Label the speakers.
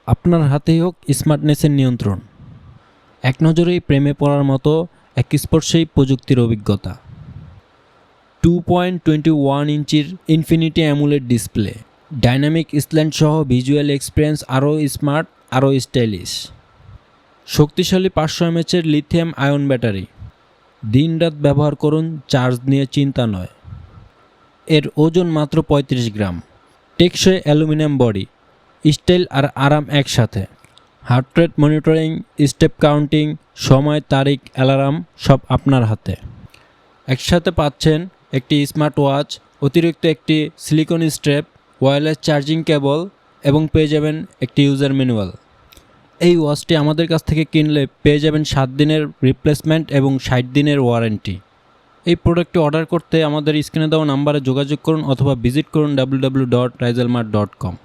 Speaker 1: আপনার হাতেই হোক স্মার্টনেসের নিয়ন্ত্রণ। এক নজরেই প্রেমে পড়ার মতো এক স্পর্শেই প্রযুক্তির অভিজ্ঞতা। 2.21 ইঞ্চির infinity amulet display, dynamic slant সহ ভিজুয়াল এক্সপিরিয়েন্স আরও স্মার্ট, আরও স্টাইলিশ। শক্তিশালী 500 mAh লিথিয়াম আয়ন ব্যাটারি, দিনরাত ব্যবহার করুন, চার্জ নিয়ে চিন্তা নয়। এর ওজন মাত্র 35 গ্রাম। টেকসই অ্যালুমিনিয়াম বডি, স্টাইল আর আরাম একসাথে। Heart rate monitoring, step counting, সময়, তারিখ, অ্যালার্ম সব আপনার হাতে। একসাথে পাচ্ছেন একটি স্মার্ট ওয়াচ, অতিরিক্ত একটি silicone strap, wireless charging cable এবং পেয়ে যাবেন একটি ইউজার ম্যানুয়াল। এই ওয়াচটি আমাদের কাছ থেকে কিনলে পেয়ে যাবেন 7 দিনের রিপ্লেসমেন্ট এবং 60 দিনের ওয়ারেন্টি। এই প্রোডাক্টটি অর্ডার করতে আমাদের স্ক্রিনে দেওয়া নাম্বারে যোগাযোগ করুন অথবা ভিজিট করুন www.raizelmart.com।